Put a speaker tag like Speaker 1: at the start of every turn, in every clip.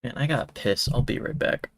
Speaker 1: Man, I got piss. I'll be right back.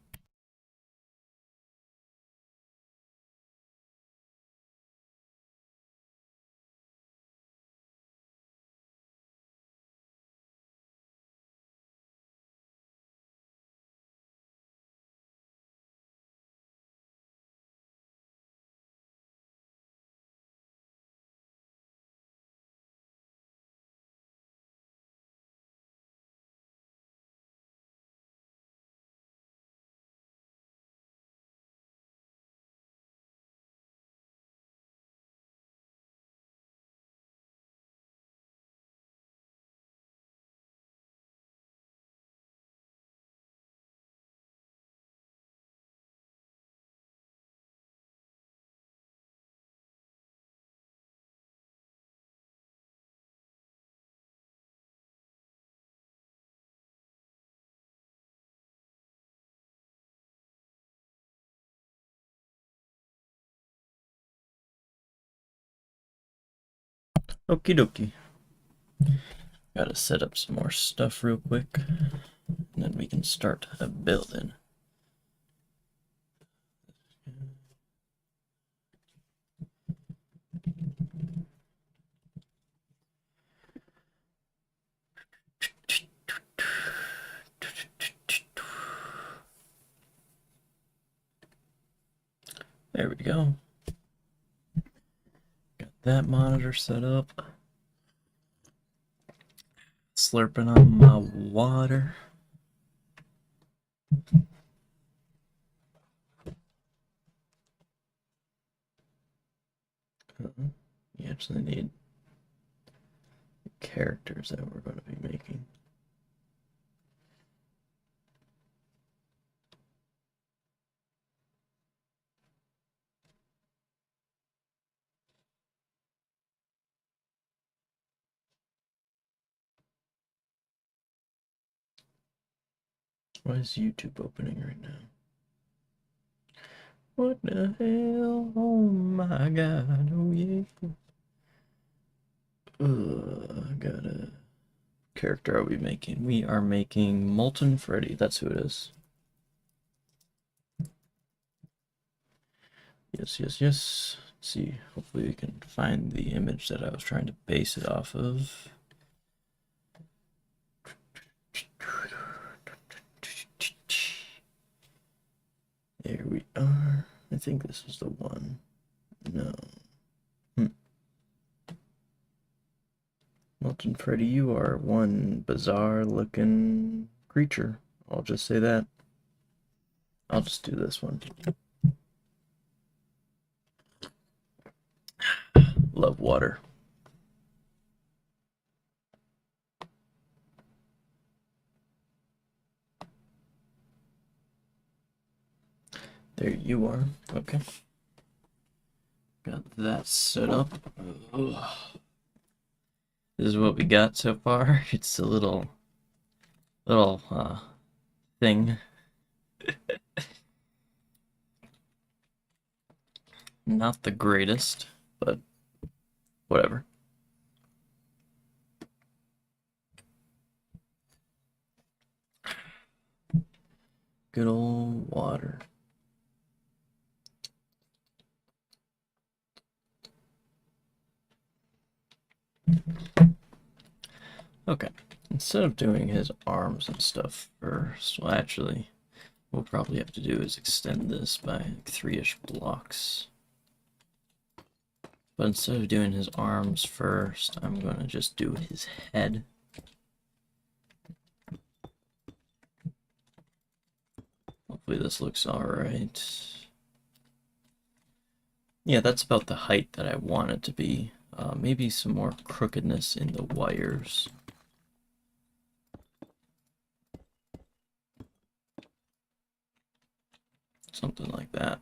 Speaker 1: Okie dokie. Gotta set up some more stuff real quick, and then we can start building. There we go. Got that monitor set up. Slurping on my water. You actually need characters that we're going to be making. Why is YouTube opening right now? What the hell? Oh my god, oh yeah. Got a character are we making? We are making Molten Freddy, that's who it is. Yes, yes, yes. Let's see, hopefully we can find the image that I was trying to base it off of. There we are. I think this is the one. No. Molten Freddy, you are one bizarre looking creature. I'll just say that. I'll just do this one. Love water. There you are. Okay. Got that set up. Ugh. This is what we got so far. It's a little thing. Not the greatest, but whatever. Good old water. Okay, instead of doing his arms and stuff first, well, actually, what we'll probably have to do is extend this by like 3-ish blocks. But instead of doing his arms first, I'm going to just do his head. Hopefully this looks alright. Yeah, that's about the height that I want it to be. Maybe some more crookedness in the wires. Something like that.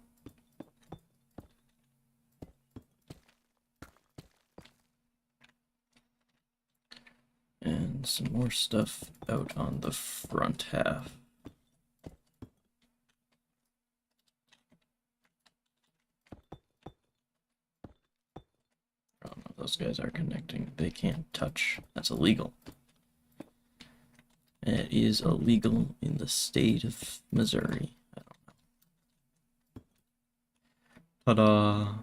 Speaker 1: And some more stuff out on the front half. Oh no, those guys are connecting. They can't touch. That's illegal. And it is illegal in the state of Missouri. I don't know. Ta-da!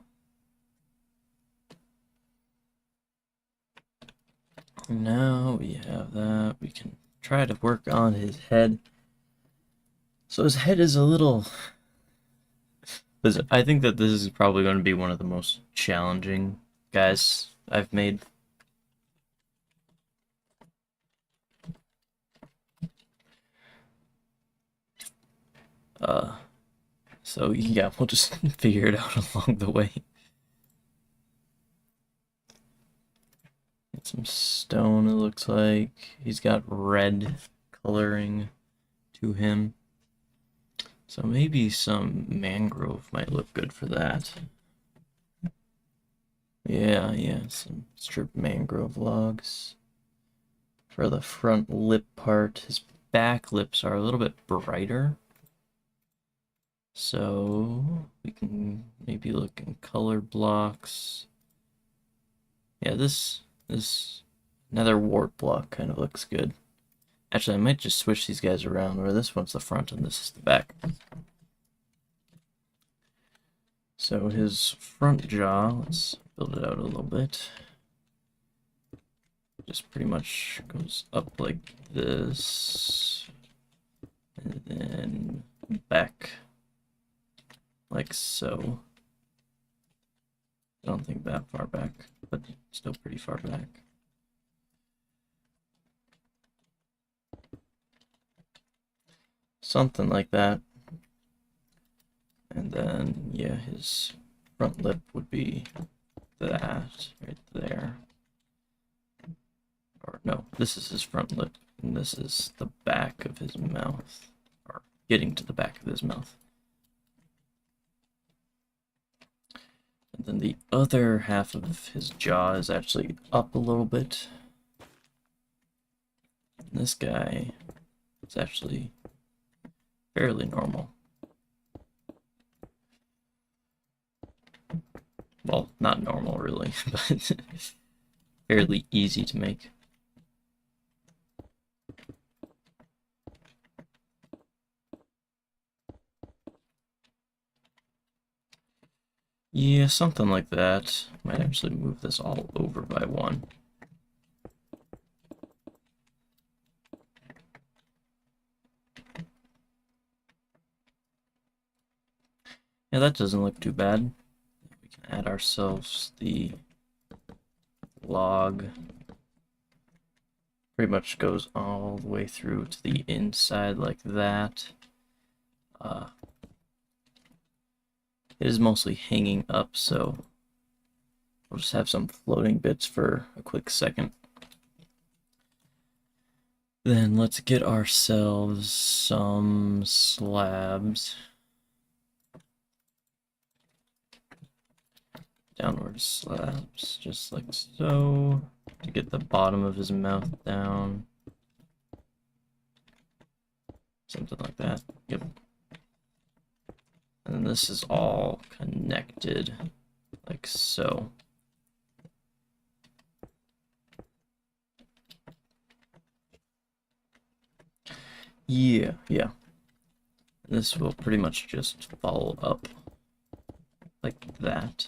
Speaker 1: Now we have that. We can try to work on his head. So his head is a little... I think that this is probably going to be one of the most challenging guys I've made. So yeah, we'll just figure it out along the way. Get some stone, it looks like. He's got red coloring to him. So maybe some mangrove might look good for that. Yeah, some stripped mangrove logs. For the front lip part, his back lips are a little bit brighter. So we can maybe look in color blocks. Yeah, this nether wart block kind of looks good. Actually, I might just switch these guys around where this one's the front and this is the back. So his front jaw, let's build it out a little bit. Just pretty much goes up like this. And then back like so. I don't think that far back, but still pretty far back. Something like that. And then, yeah, his front lip would be that right there. Or no, this is his front lip, and this is the back of his mouth, or getting to the back of his mouth. And then the other half of his jaw is actually up a little bit. And this guy is actually fairly normal. Well, not normal really, but fairly easy to make. Yeah, something like that. Might actually move this all over by one. Yeah, that doesn't look too bad. We can add ourselves the log. Pretty much goes all the way through to the inside like that. It is mostly hanging up, so we'll just have some floating bits for a quick second. Then let's get ourselves some slabs. Downward slabs, just like so, to get the bottom of his mouth down. Something like that. Yep. And this is all connected, like so. Yeah. This will pretty much just follow up like that.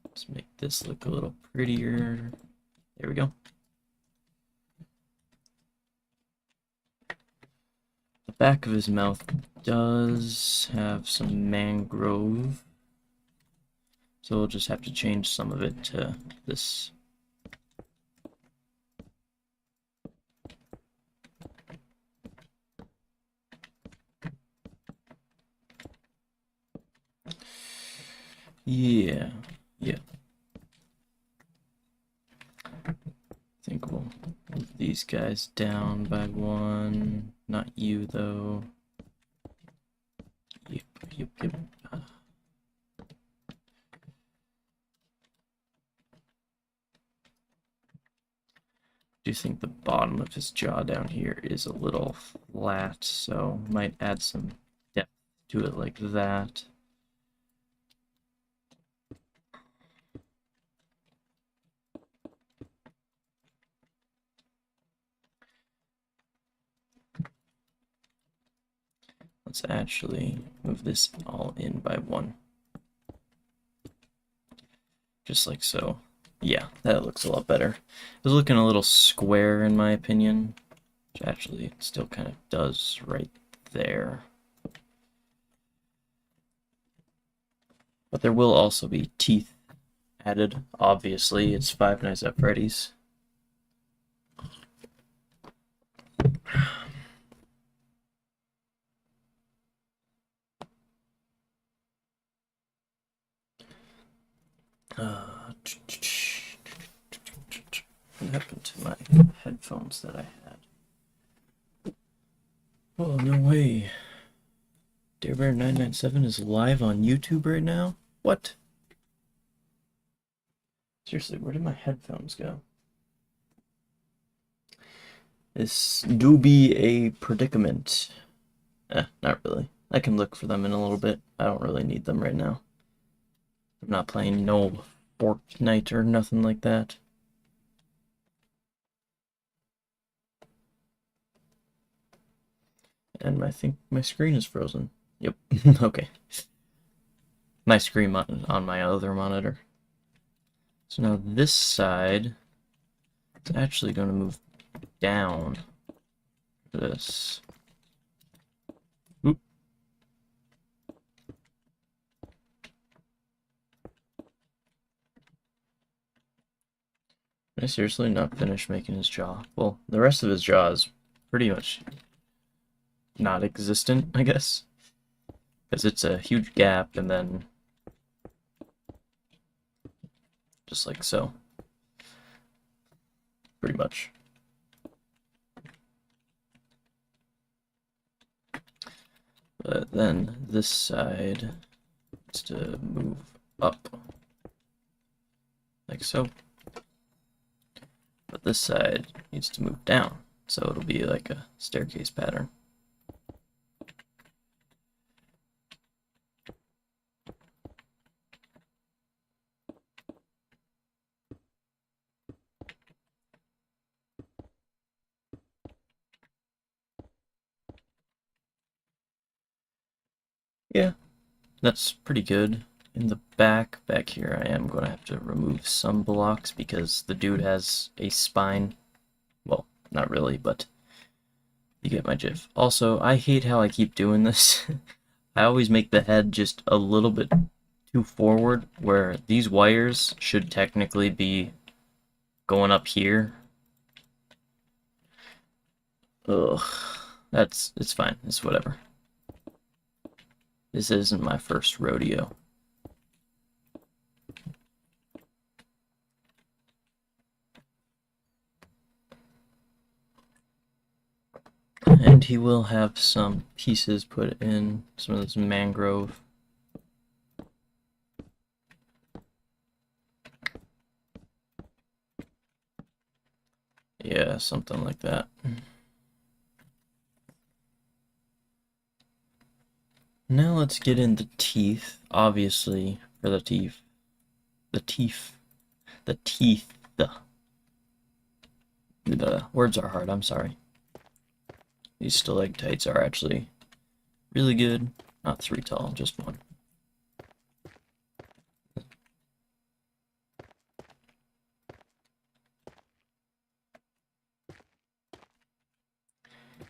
Speaker 1: Let's make this look a little prettier. There we go. The back of his mouth does have some mangrove, so we'll just have to change some of it to this. Yeah. I think we'll move these guys down by one. Not you, though. Yep. Do think the bottom of his jaw down here is a little flat, so might add some depth to it like that. let's actually move this all in by 1. Just like so. Yeah, that looks a lot better. It was looking a little square in my opinion, which actually it still kind of does right there. But there will also be teeth added. Obviously, it's Five Nights at Freddy's. What happened to my headphones that I had? Oh, no way. DareBear997 is live on YouTube right now? What? Seriously, where did my headphones go? This do be a predicament. Not really. I can look for them in a little bit. I don't really need them right now. I'm not playing no Fortnite or nothing like that. And I think my screen is frozen. Yep. Okay. My screen on my other monitor. So now this side is actually going to move down. This. Oop. Did I seriously not finish making his jaw? Well, the rest of his jaw is pretty much not existent, I guess. Because it's a huge gap, and then just like so. Pretty much. But then this side needs to move up. Like so. But this side needs to move down. So it'll be like a staircase pattern. Yeah, that's pretty good. In the back here, I am going to have to remove some blocks because the dude has a spine. Well, not really, but you get my gif. Also, I hate how I keep doing this. I always make the head just a little bit too forward, where these wires should technically be going up here. Ugh, it's fine. It's whatever. This isn't my first rodeo. And he will have some pieces put in, some of this mangrove. Yeah, something like that. Now let's get in the teeth, obviously, for the teeth. The teeth. The teeth. The words are hard, I'm sorry. These stalactites are actually really good. Not 3 tall, just 1.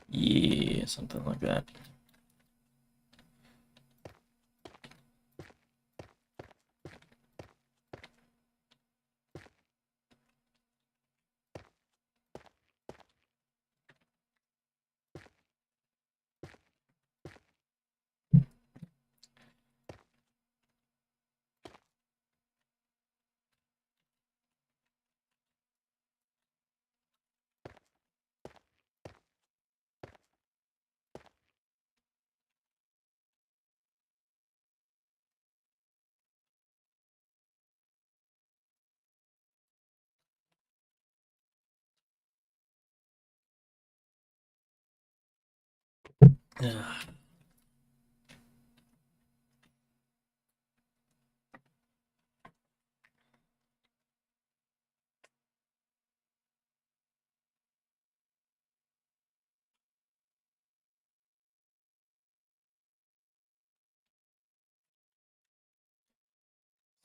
Speaker 1: Yeah, something like that. Ugh.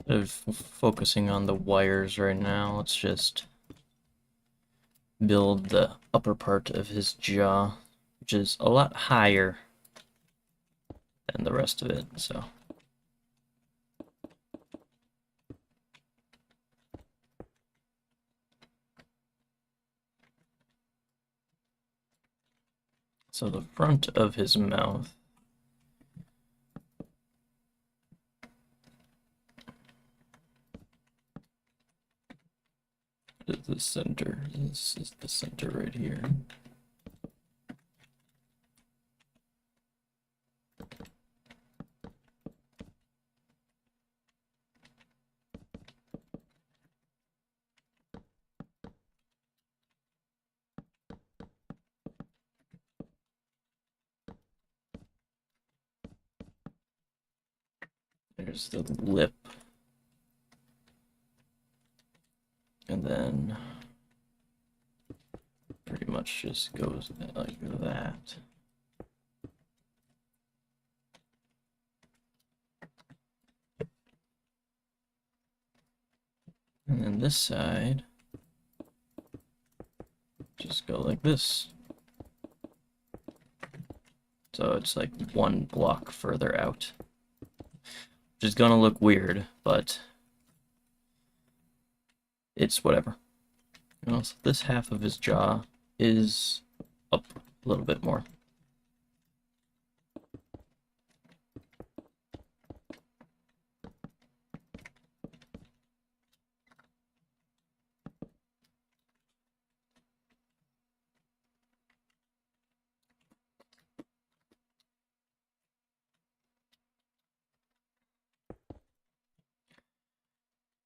Speaker 1: Instead of focusing on the wires right now, let's just build the upper part of his jaw, which is a lot higher than the rest of it, so. So the front of his mouth is the center. This is the center right here. There's the lip. And then pretty much just goes like that. And then this side, just go like this. So it's like one block further out. Which is gonna look weird, but it's whatever. And also, this half of his jaw is up a little bit more.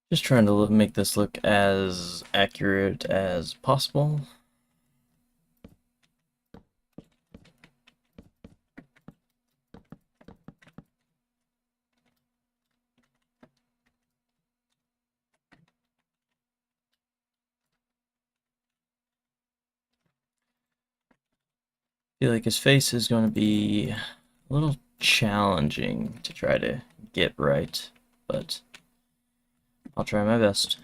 Speaker 1: Just trying to make this look as accurate as possible. I feel like his face is going to be a little challenging to try to get right, but I'll try my best.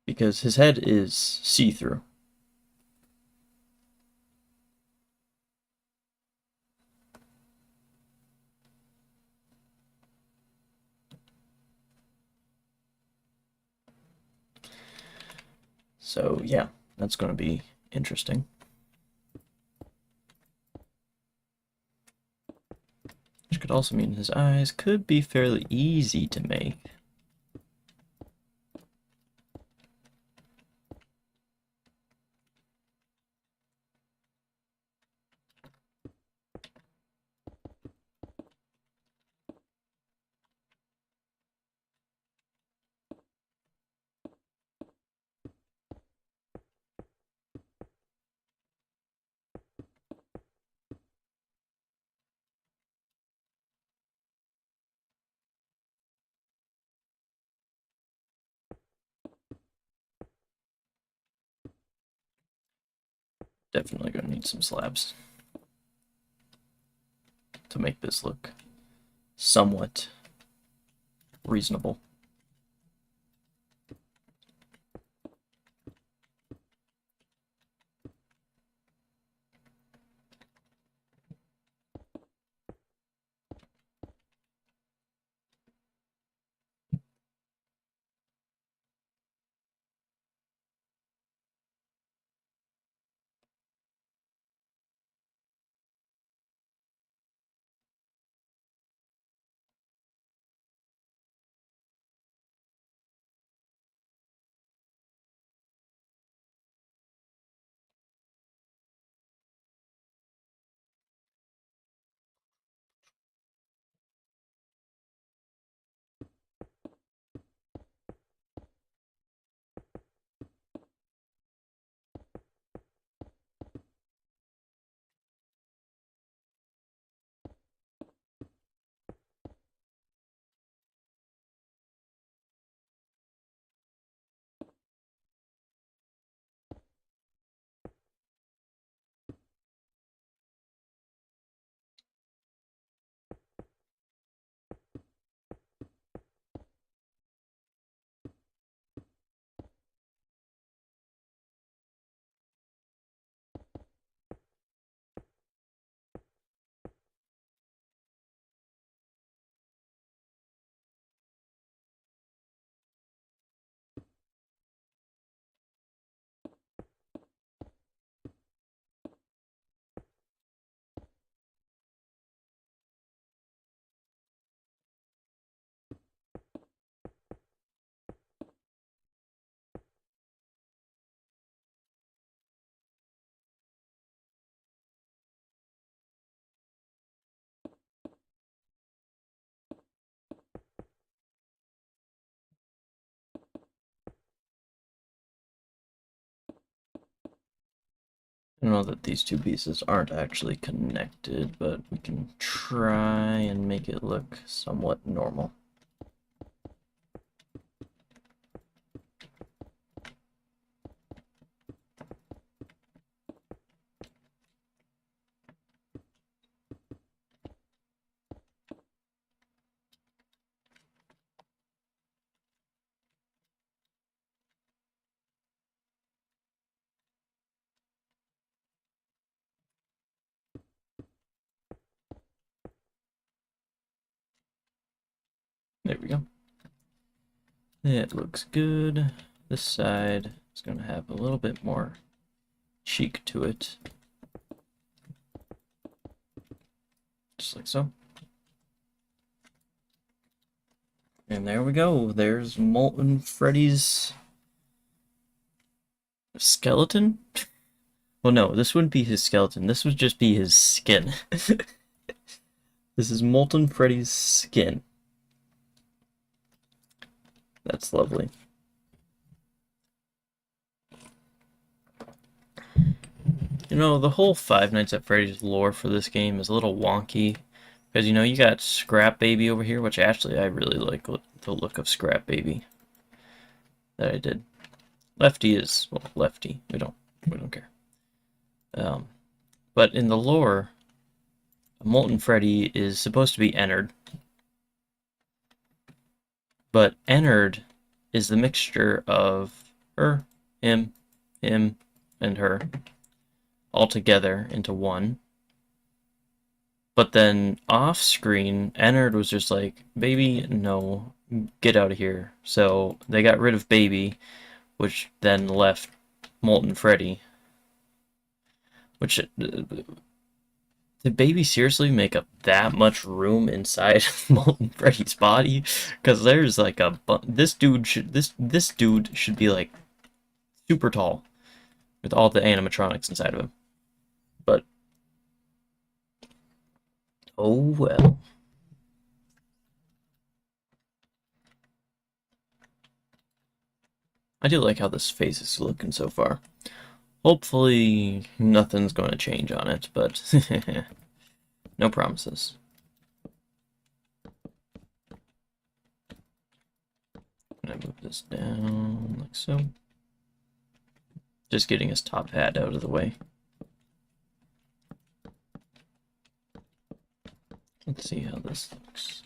Speaker 1: Because his head is see-through. So yeah, that's going to be interesting. Which could also mean his eyes could be fairly easy to make. Definitely going to need some slabs to make this look somewhat reasonable. I know that these two pieces aren't actually connected, but we can try and make it look somewhat normal. There we go. It looks good. This side is going to have a little bit more cheek to it. Just like so. And there we go. There's Molten Freddy's skeleton? Well, no, this wouldn't be his skeleton. This would just be his skin. This is Molten Freddy's skin. That's lovely. You know, the whole Five Nights at Freddy's lore for this game is a little wonky. Because, you know, you got Scrap Baby over here, which actually I really like the look of Scrap Baby that I did. Lefty is, well, Lefty. We don't care. But in the lore, Molten Freddy is supposed to be Ennard. But Ennard is the mixture of her, him, and her all together into one. But then off screen, Ennard was just like, baby, no, get out of here. So they got rid of baby, which then left Molten Freddy. Which, did baby seriously make up that much room inside of Molten Freddy's body? Because there's like this dude should be like super tall with all the animatronics inside of him. But oh well. I do like how this face is looking so far. Hopefully nothing's going to change on it, but no promises. I'm going to move this down like so. Just getting his top hat out of the way. Let's see how this looks.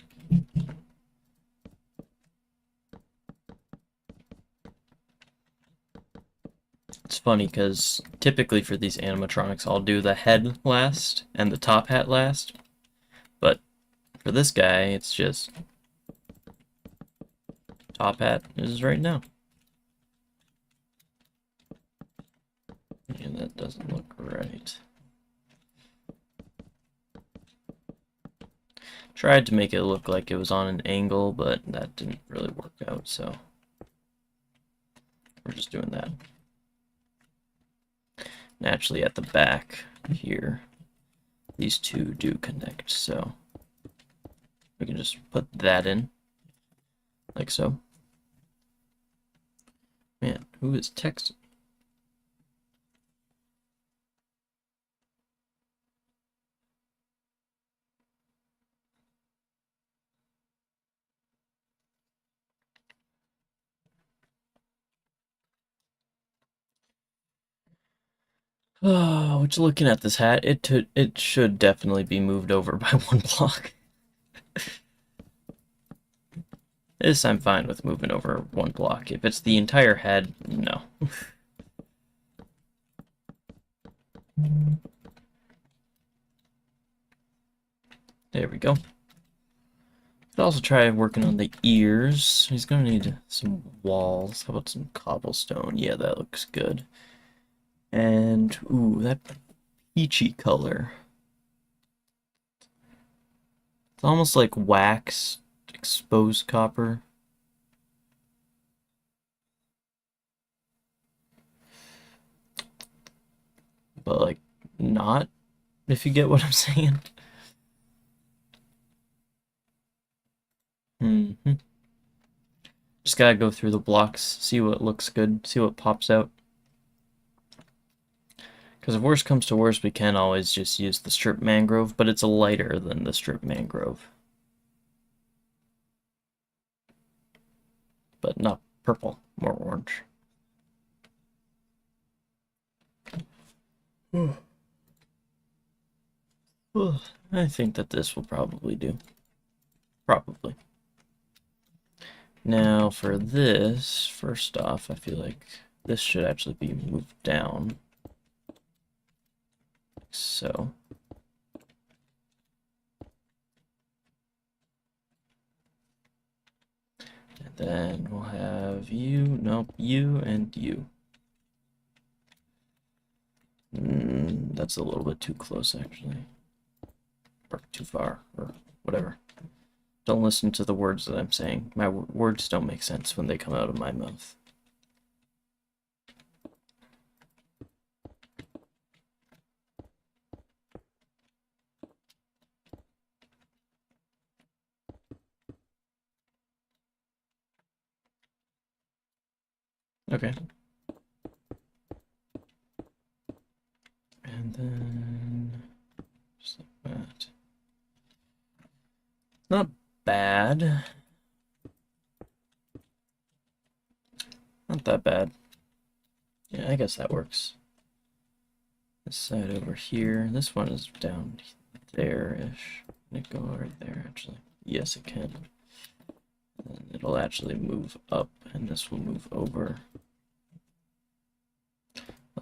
Speaker 1: It's funny because typically for these animatronics I'll do the head last and the top hat last, but for this guy it's just top hat is right now. And that doesn't look right. Tried to make it look like it was on an angle, but that didn't really work out, so we're just doing that. Naturally, at the back here, these two do connect, so we can just put that in, like so. Man, who is texting? Oh, just looking at this hat, it should definitely be moved over by one block. This I'm fine with moving over one block. If it's the entire head, no. There we go. Could also try working on the ears. He's gonna need some walls. How about some cobblestone? Yeah, that looks good. And, ooh, that peachy color. It's almost like wax exposed copper. But, like, not, if you get what I'm saying. Just gotta go through the blocks, see what looks good, see what pops out. Because if worst comes to worst, we can always just use the strip mangrove, but it's lighter than the strip mangrove. But not purple, more orange. Well, I think that this will probably do. Probably. Now for this, first off, I feel like this should actually be moved down. Like so. And then we'll have you, nope, you and you. That's a little bit too close, actually. Or too far, or whatever. Don't listen to the words that I'm saying. My words don't make sense when they come out of my mouth. Okay. And then just like that. Not bad. Not that bad. Yeah, I guess that works. This side over here. This one is down there-ish. Can it go right there, actually? Yes, it can. And it'll actually move up, and this will move over.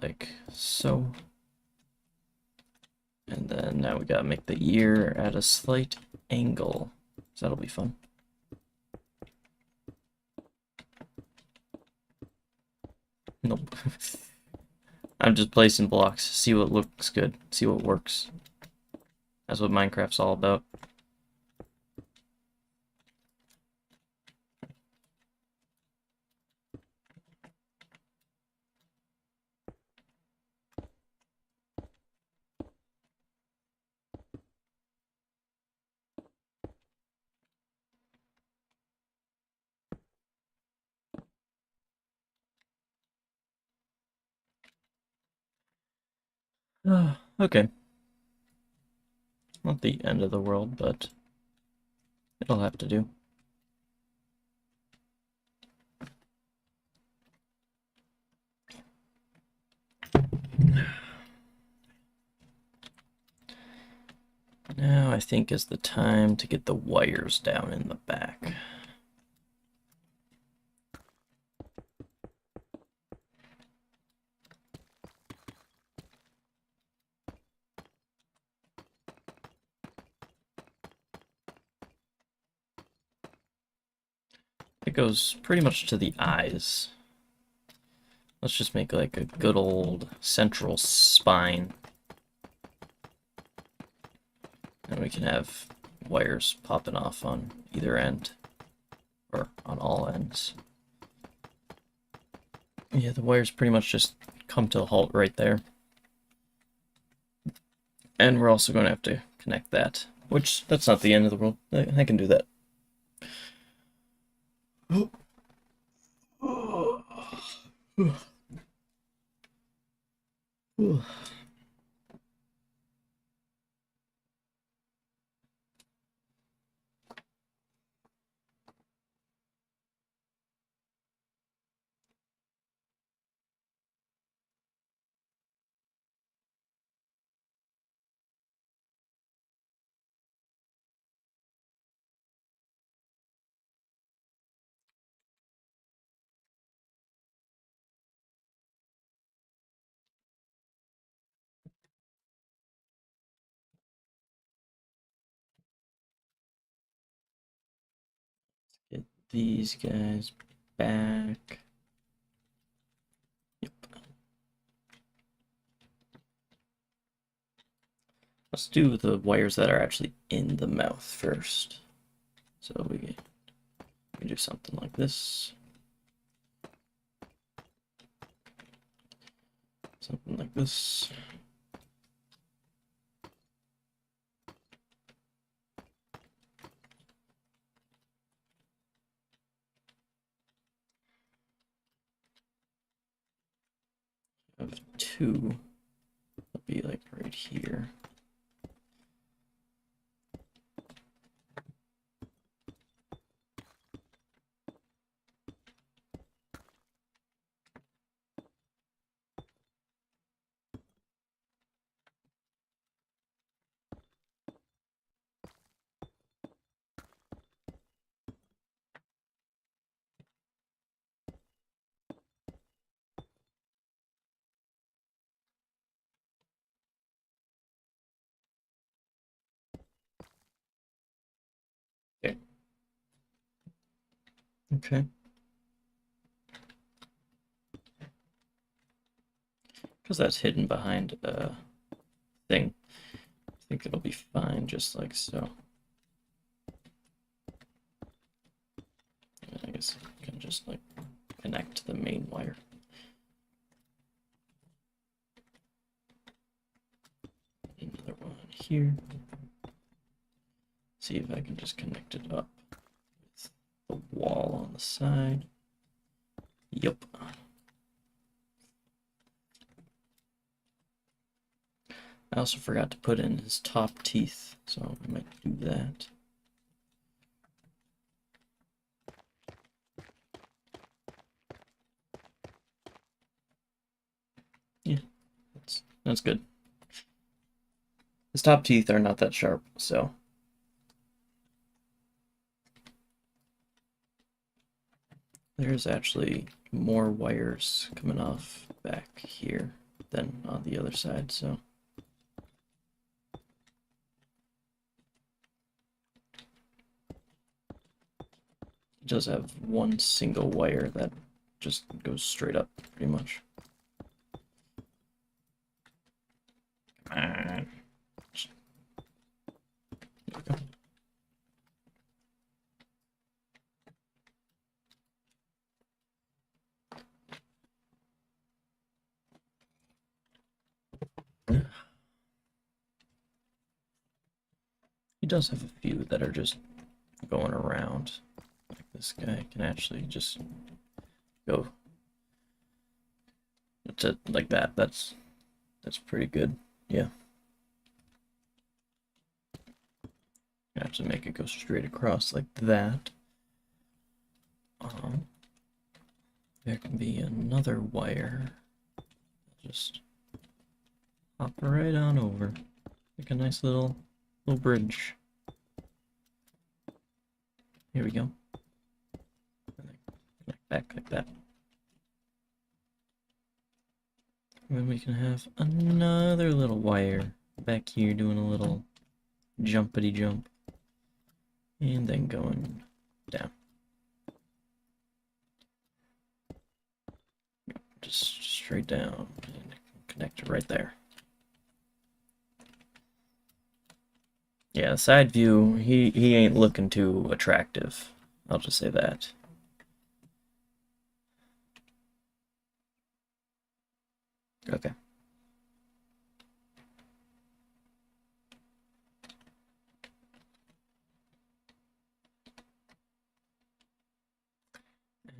Speaker 1: Like so. And then now we gotta make the ear at a slight angle. So that'll be fun. Nope. I'm just placing blocks. See what looks good. See what works. That's what Minecraft's all about. Okay. Not the end of the world, but it'll have to do. Now I think is the time to get the wires down in the back. It goes pretty much to the eyes. Let's just make like a good old central spine. And we can have wires popping off on either end, or on all ends. Yeah, the wires pretty much just come to a halt right there. And we're also going to have to connect that, which that's not the end of the world. I can do that. Get these guys back. Yep. Let's do the wires that are actually in the mouth first. So we can do something like this. Something like this. Of two. would be like right here. Okay. Okay. Because that's hidden behind a thing. I think it'll be fine just like so. And I guess I can just like connect to the main wire. Another one here. See if I can just connect it up with the wall on the side. Yep. I also forgot to put in his top teeth, so I might do that. Yeah, that's good. His top teeth are not that sharp, so. There's actually more wires coming off back here than on the other side, so. It does have one single wire that just goes straight up, pretty much. Come on. There we go. He does have a few that are just going around. Like this guy can actually just go to like that. That's pretty good. Yeah. You have to make it go straight across like that. There can be another wire. Just hop right on over. Like a nice little bridge. Here we go. And then connect back like that. And then we can have another little wire back here doing a little jumpity jump. And then going down. Just straight down and connect it right there. Yeah, side view, he ain't looking too attractive. I'll just say that. Okay.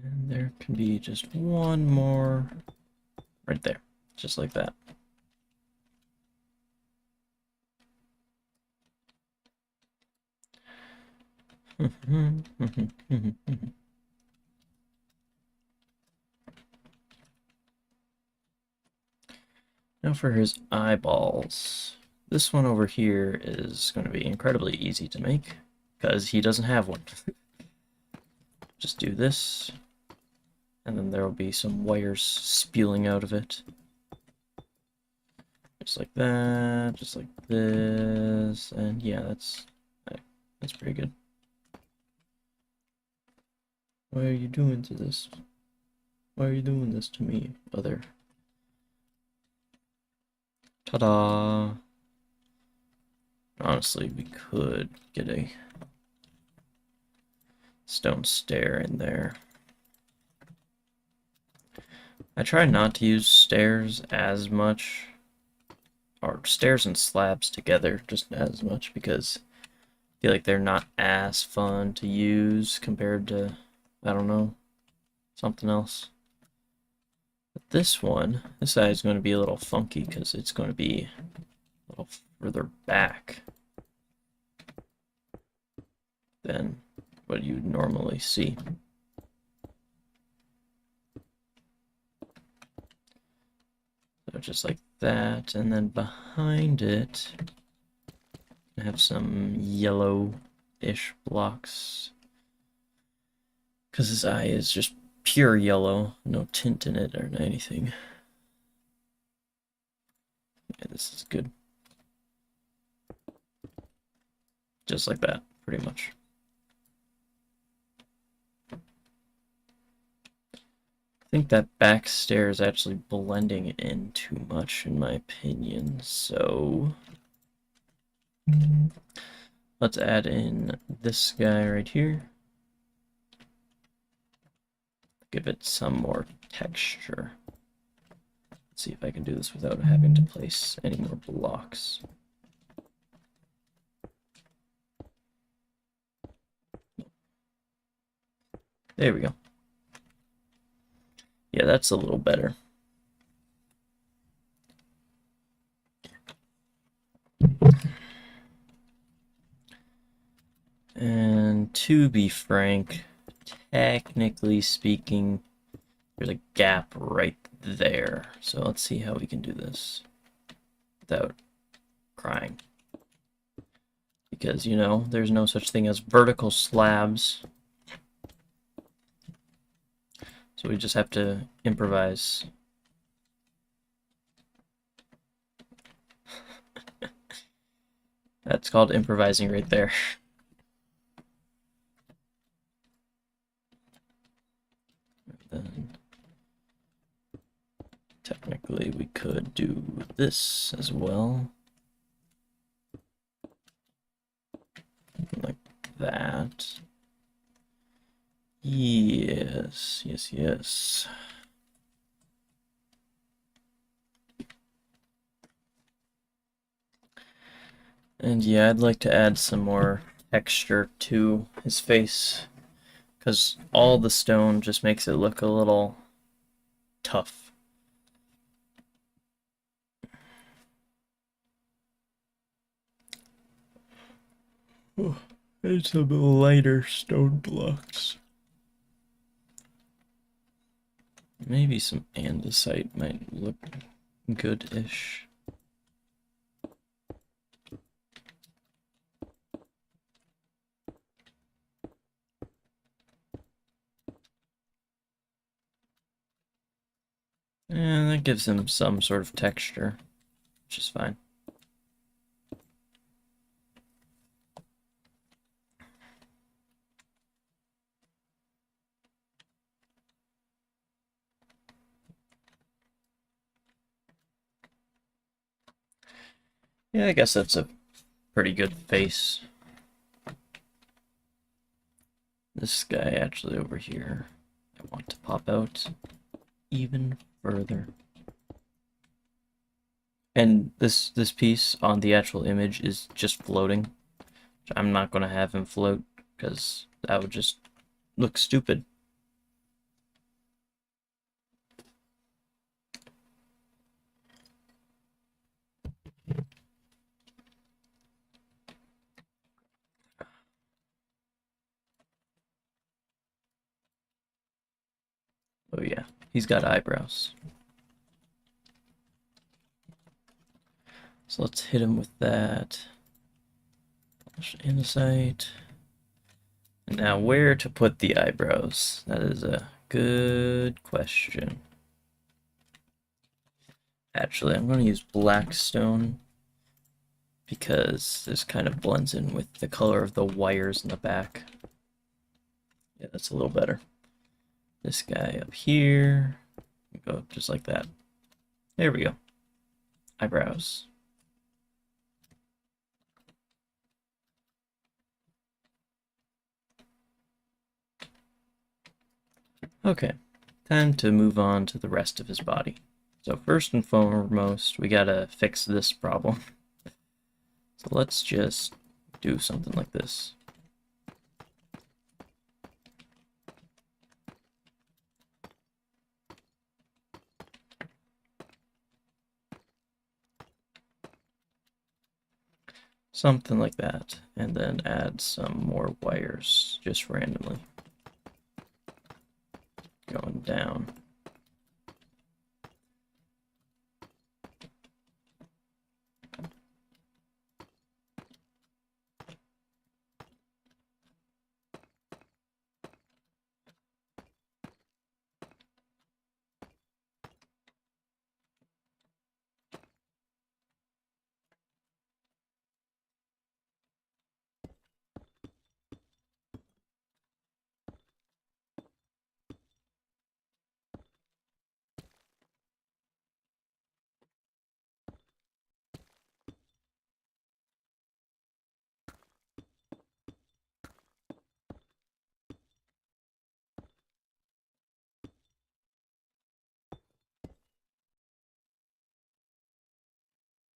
Speaker 1: And there can be just one more right there, just like that. Now for his eyeballs. This one over here is going to be incredibly easy to make because he doesn't have one. Just do this, and then there will be some wires spewing out of it. Just like that, just like this, and yeah, that's pretty good. Why are you doing to this? Why are you doing this to me, other? Ta-da! Honestly, we could get a stone stair in there. I try not to use stairs as much, or stairs and slabs together just as much, because I feel like they're not as fun to use compared to, I don't know, something else. But this eye is going to be a little funky because it's going to be a little further back than what you'd normally see. So just like that, and then behind it, I have some yellow-ish blocks. Because his eye is just pure yellow, no tint in it or anything. Yeah, this is good. Just like that, pretty much. I think that back stair is actually blending in too much, in my opinion, so let's add in this guy right here. Give it some more texture. Let's see if I can do this without having to place any more blocks. There we go. Yeah, that's a little better. And to be frank, technically speaking, there's a gap right there. So let's see how we can do this without crying. Because, you know, there's no such thing as vertical slabs. So we just have to improvise. That's called improvising right there. Then technically we could do this as well. Like that. Yes, yes, yes. And yeah, I'd like to add some more texture to his face, because all the stone just makes it look a little tough. Oh, and some lighter stone blocks. Maybe some andesite might look good-ish. And that gives him some sort of texture, which is fine. Yeah, I guess that's a pretty good face. This guy actually over here, I want to pop out even further. And this piece on the actual image is just floating. I'm not going to have him float because that would just look stupid. Oh yeah, he's got eyebrows. So let's hit him with that. Insight. And now where to put the eyebrows? That is a good question. Actually, I'm going to use black stone because this kind of blends in with the color of the wires in the back. Yeah, that's a little better. This guy up here, go just like that. There we go. Eyebrows. Okay, time to move on to the rest of his body. So first and foremost, we gotta fix this problem. So let's just do something like this. Something like that. And then add some more wires just randomly. Going down.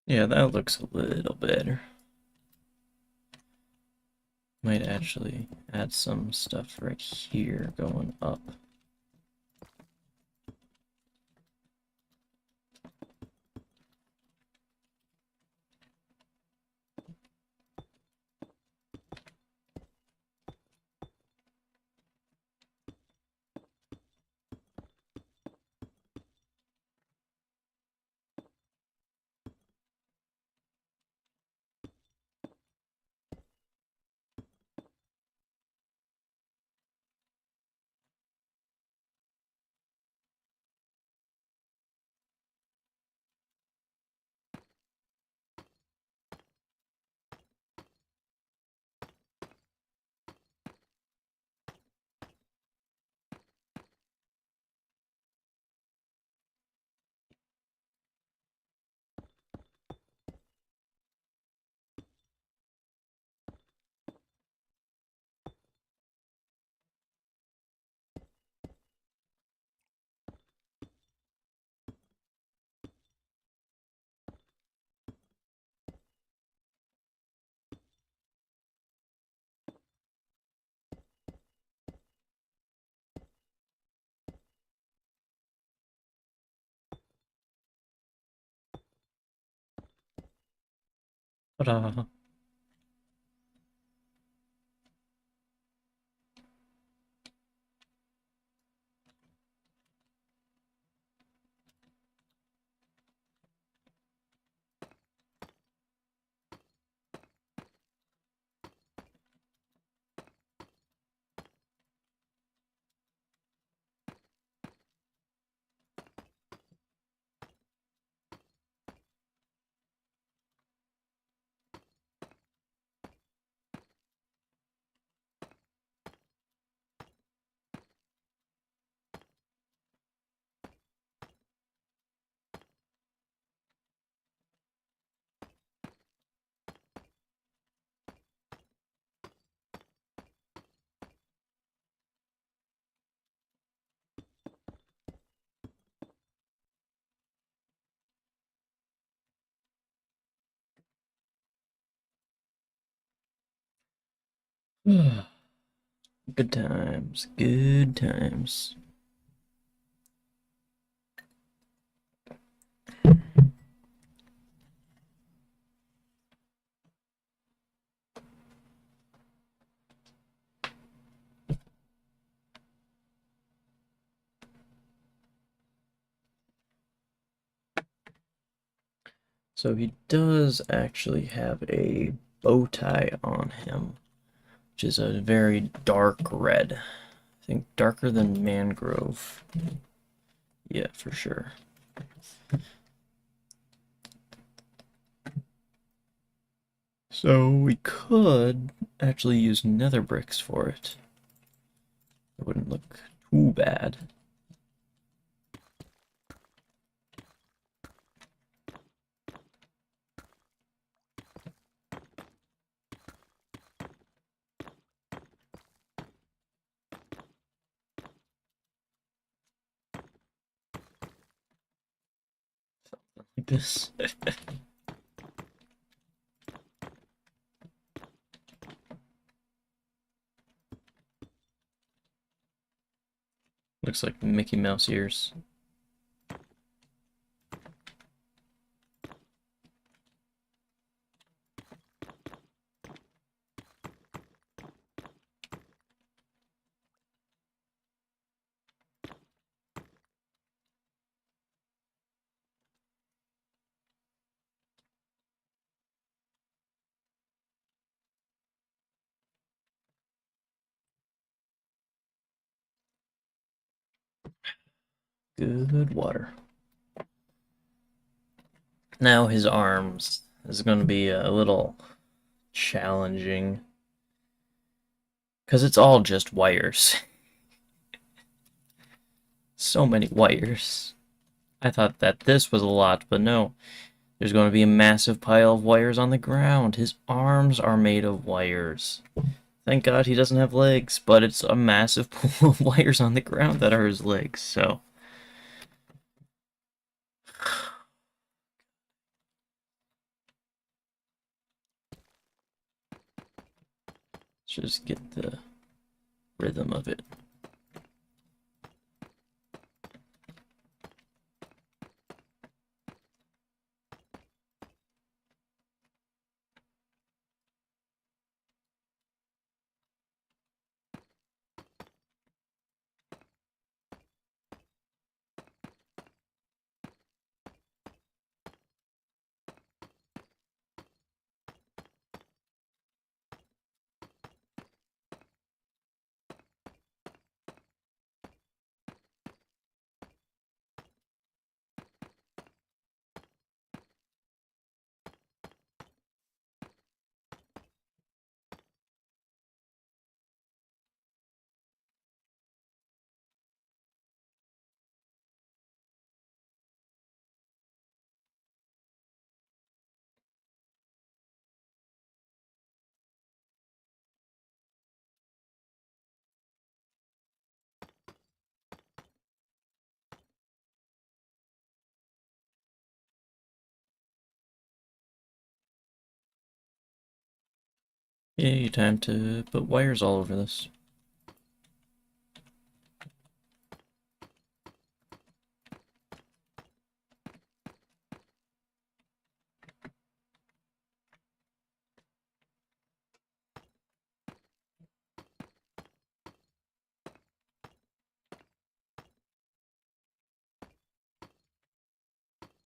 Speaker 1: Yeah, that looks a little better. Might actually add some stuff right here going up. Ta-da! Good times, good times. So he does actually have a bow tie on him, which is a very dark red. I think darker than mangrove. Yeah, for sure. So we could actually use nether bricks for it. It wouldn't look too bad. Like this. Looks like Mickey Mouse ears. Good water. Now his arms is going to be a little challenging. Because it's all just wires. So many wires. I thought that this was a lot, but no. There's going to be a massive pile of wires on the ground. His arms are made of wires. Thank God he doesn't have legs, but it's a massive pool of wires on the ground that are his legs, so. Let's just get the rhythm of it. Yay, time to put wires all over this.